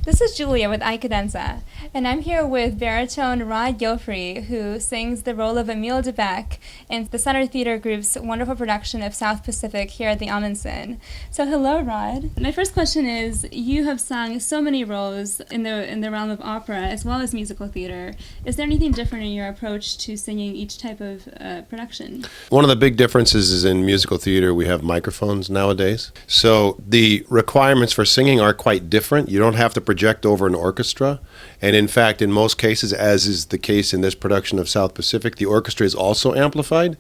This is Julia with iCadenza, and I'm here with baritone Rod Gilfry, who sings the role of Emile Debec in the Center Theater Group's wonderful production of South Pacific here at the Amundsen. So hello, Rod. My first question is, you have sung so many roles in the realm of opera as well as musical theater. Is there anything different in your approach to singing each type of production? One of the big differences is in musical theater we have microphones nowadays. So the requirements for singing are quite different. You don't have to project over an orchestra. And in fact, in most cases, as is the case in this production of South Pacific, the orchestra is also amplified.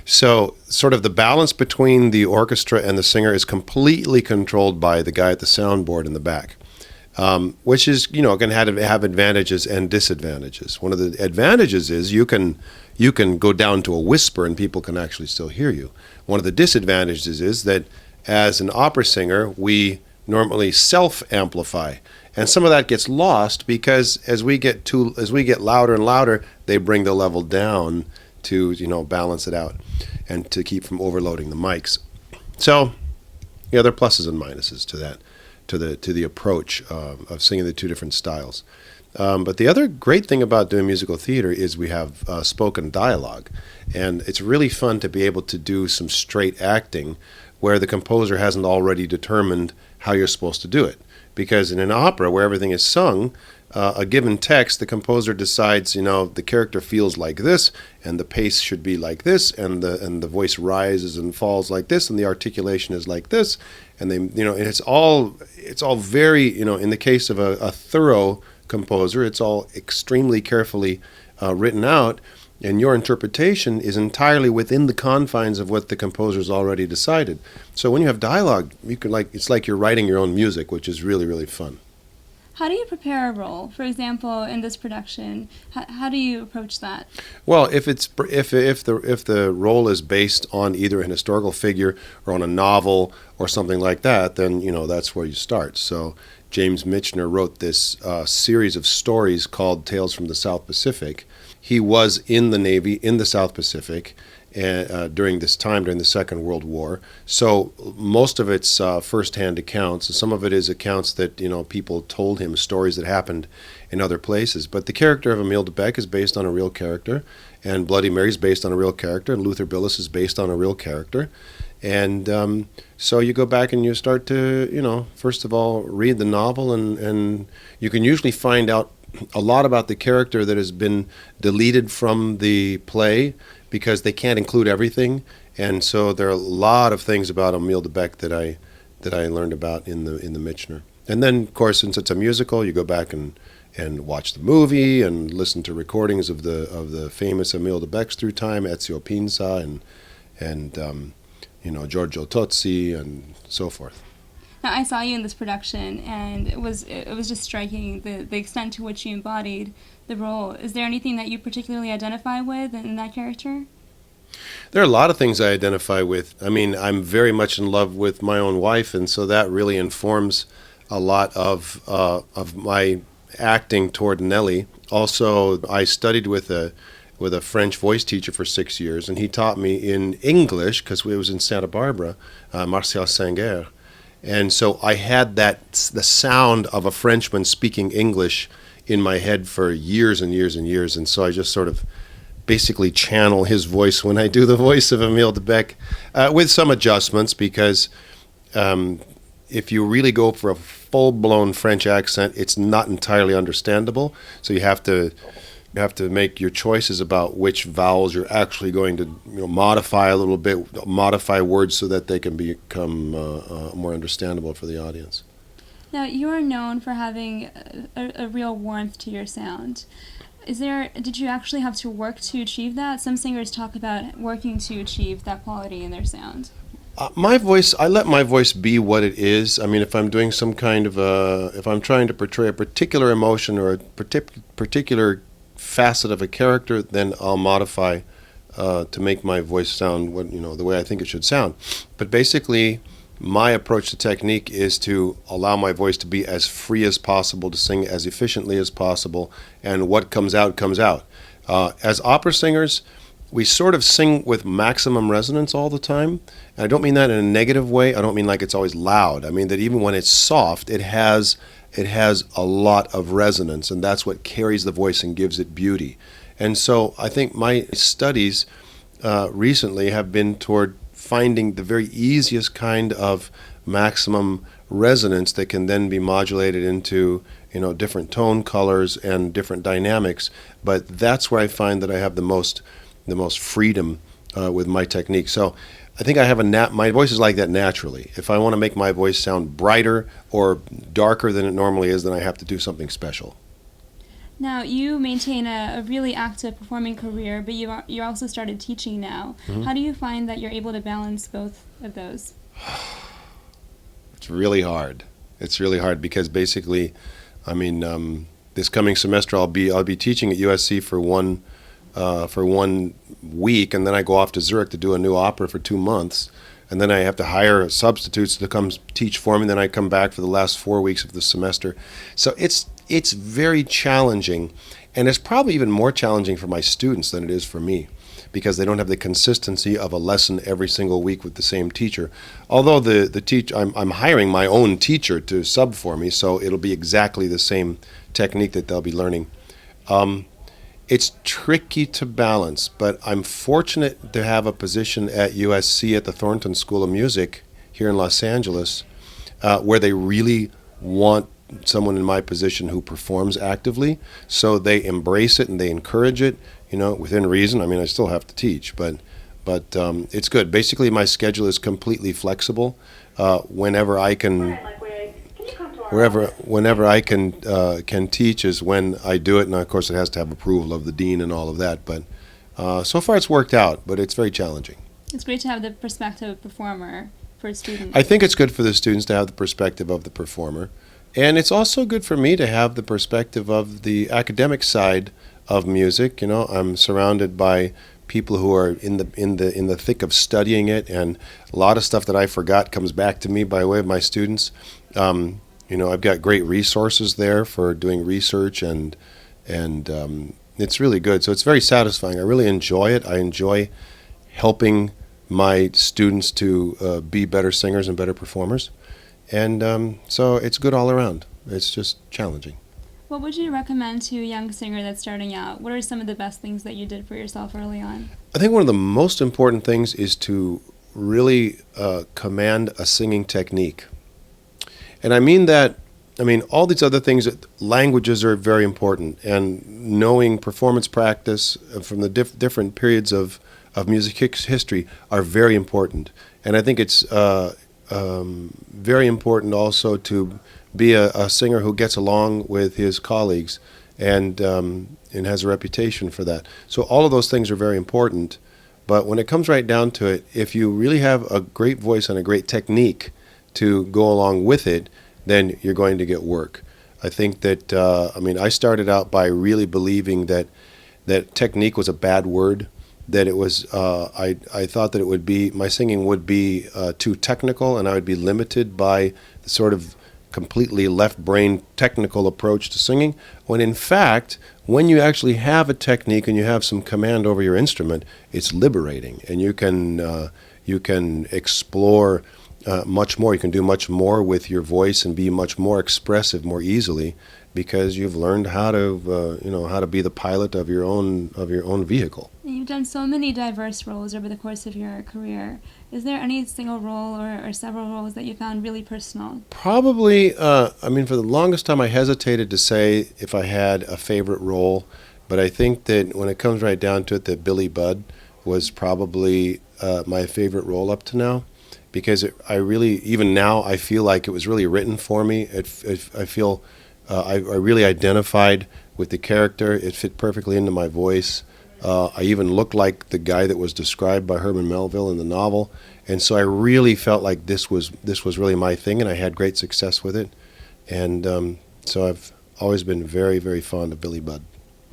So sort of the balance between the orchestra and the singer is completely controlled by the guy at the soundboard in the back. Which is, going to have advantages and disadvantages. One of the advantages is you can go down to a whisper and people can actually still hear you. One of the disadvantages is that as an opera singer, we normally self-amplify. And some of that gets lost because as we get louder and louder, they bring the level down to, balance it out and to keep from overloading the mics. So, there are pluses and minuses to that. To the approach of singing the two different styles. But the other great thing about doing musical theater is we have spoken dialogue. And it's really fun to be able to do some straight acting where the composer hasn't already determined how you're supposed to do it. Because in an opera where everything is sung, a given text, the composer decides, the character feels like this, and the pace should be like this, and the voice rises and falls like this, and the articulation is like this, and and it's all very, in the case of a thorough composer, it's all extremely carefully written out, and your interpretation is entirely within the confines of what the composer's already decided. So when you have dialogue, it's like you're writing your own music, which is really, really fun. How do you prepare a role? For example, in this production, how do you approach that? Well, if the role is based on either an historical figure or on a novel or something like that, then that's where you start. So James Michener wrote this series of stories called Tales from the South Pacific. He was in the Navy in the South Pacific during the Second World War. So most of it's first-hand accounts. Some of it is accounts that people told him, stories that happened in other places. But the character of Emile Debec is based on a real character, and Bloody Mary is based on a real character, and Luther Billis is based on a real character. And so you go back and you start to, first of all, read the novel, and you can usually find out a lot about the character that has been deleted from the play because they can't include everything. And so there are a lot of things about Emile Debec that I learned about in the Michener. And then, of course, since it's a musical, you go back and watch the movie and listen to recordings of the famous Emile Debecs through time, Ezio Pinza and Giorgio Tozzi and so forth. Now, I saw you in this production, and it was just striking the extent to which you embodied the role. Is there anything that you particularly identify with in that character? There are a lot of things I identify with. I mean, I'm very much in love with my own wife, and so that really informs a lot of my acting toward Nellie. Also, I studied with a French voice teacher for 6 years, and he taught me in English because it was in Santa Barbara, Martial Sanger. And so I had the sound of a Frenchman speaking English in my head for years and years and years. And so I just sort of basically channel his voice when I do the voice of Emile Debec, with some adjustments because if you really go for a full-blown French accent, it's not entirely understandable. So you have to make your choices about which vowels you're actually going to modify a little bit, modify words so that they can become more understandable for the audience. Now, you are known for having a real warmth to your sound. Did you actually have to work to achieve that? Some singers talk about working to achieve that quality in their sound. My voice, I let my voice be what it is. I mean, if I'm doing some kind of if I'm trying to portray a particular emotion or a particular facet of a character, then I'll modify to make my voice sound the way I think it should sound. But basically, my approach to technique is to allow my voice to be as free as possible, to sing as efficiently as possible, and what comes out comes out. As opera singers, we sort of sing with maximum resonance all the time. And I don't mean that in a negative way. I don't mean like it's always loud. I mean that even when it's soft, it has it has a lot of resonance, and that's what carries the voice and gives it beauty. And so I think my studies recently have been toward finding the very easiest kind of maximum resonance that can then be modulated into different tone colors and different dynamics. But that's where I find that I have the most freedom with my technique. So I think I have my voice is like that naturally. If I want to make my voice sound brighter or darker than it normally is, then I have to do something special. Now, you maintain a really active performing career, but you also started teaching now. Mm-hmm. How do you find that you're able to balance both of those? It's really hard. It's really hard because basically, this coming semester I'll be teaching at USC for one week, and then I go off to Zurich to do a new opera for 2 months, and then I have to hire substitutes to come teach for me. Then I come back for the last 4 weeks of the semester. So it's very challenging, and it's probably even more challenging for my students than it is for me, because they don't have the consistency of a lesson every single week with the same teacher. Although I'm hiring my own teacher to sub for me, so it'll be exactly the same technique that they'll be learning. It's tricky to balance, but I'm fortunate to have a position at USC at the Thornton School of Music here in Los Angeles, where they really want someone in my position who performs actively. So they embrace it and they encourage it, within reason. I still have to teach, but it's good. Basically, my schedule is completely flexible. Whenever I can teach is when I do it, and of course it has to have approval of the dean and all of that. But so far it's worked out, but it's very challenging. It's great to have the perspective of performer for students. I think it's good for the students to have the perspective of the performer, and it's also good for me to have the perspective of the academic side of music. I'm surrounded by people who are in the thick of studying it, and a lot of stuff that I forgot comes back to me by way of my students. I've got great resources there for doing research, and it's really good. So it's very satisfying. I really enjoy it. I enjoy helping my students to be better singers and better performers. And so it's good all around. It's just challenging. What would you recommend to a young singer that's starting out? What are some of the best things that you did for yourself early on? I think one of the most important things is to really command a singing technique. And all these other things, languages are very important, and knowing performance practice from the different periods of music history are very important. And I think it's very important also to be a singer who gets along with his colleagues and has a reputation for that. So all of those things are very important. But when it comes right down to it, if you really have a great voice and a great technique to go along with it, then you're going to get work. I think that, I started out by really believing that technique was a bad word, that it was, I thought that my singing would be too technical, and I would be limited by the sort of completely left-brain technical approach to singing, when in fact, when you actually have a technique and you have some command over your instrument, it's liberating, and you can explore much more. You can do much more with your voice and be much more expressive more easily, because you've learned how to be the pilot of your own vehicle. You've done so many diverse roles over the course of your career. Is there any single role or several roles that you found really personal? Probably, for the longest time I hesitated to say if I had a favorite role, but I think that when it comes right down to it, that Billy Budd was probably my favorite role up to now, because even now I feel like it was really written for me. I feel I really identified with the character. It fit perfectly into my voice. I even looked like the guy that was described by Herman Melville in the novel, and so I really felt like this was really my thing, and I had great success with it. And so I've always been very, very fond of Billy Budd.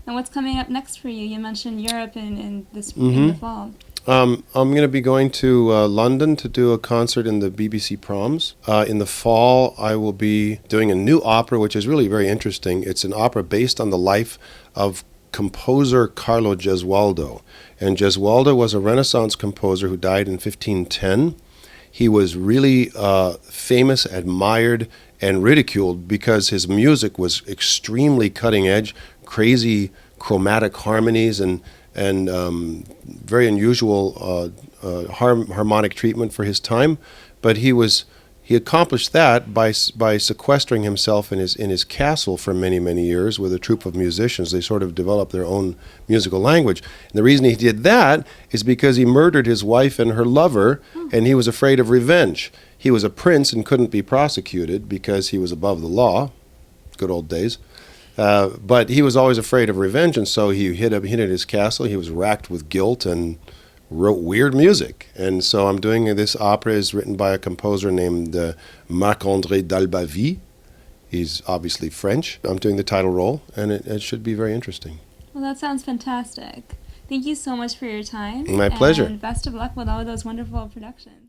And what's coming up next for you? You mentioned Europe in the fall. I'm going to be going to London to do a concert in the BBC Proms. In the fall, I will be doing a new opera, which is really very interesting. It's an opera based on the life of composer Carlo Gesualdo. And Gesualdo was a Renaissance composer who died in 1510. He was really famous, admired, and ridiculed because his music was extremely cutting edge, crazy chromatic harmonies, and very unusual harmonic treatment for his time. But he accomplished that by sequestering himself in his castle for many years with a troupe of musicians. They sort of developed their own musical language. And the reason he did that is because he murdered his wife and her lover, and he was afraid of revenge. He was a prince and couldn't be prosecuted because he was above the law. Good old days. But he was always afraid of revenge, and so he hid in his castle. He was racked with guilt and wrote weird music. And so I'm doing this opera is written by a composer named Marc-André d'Albavie. He's obviously French. I'm doing the title role, and it should be very interesting. Well, that sounds fantastic. Thank you so much for your time. My pleasure. And best of luck with all of those wonderful productions.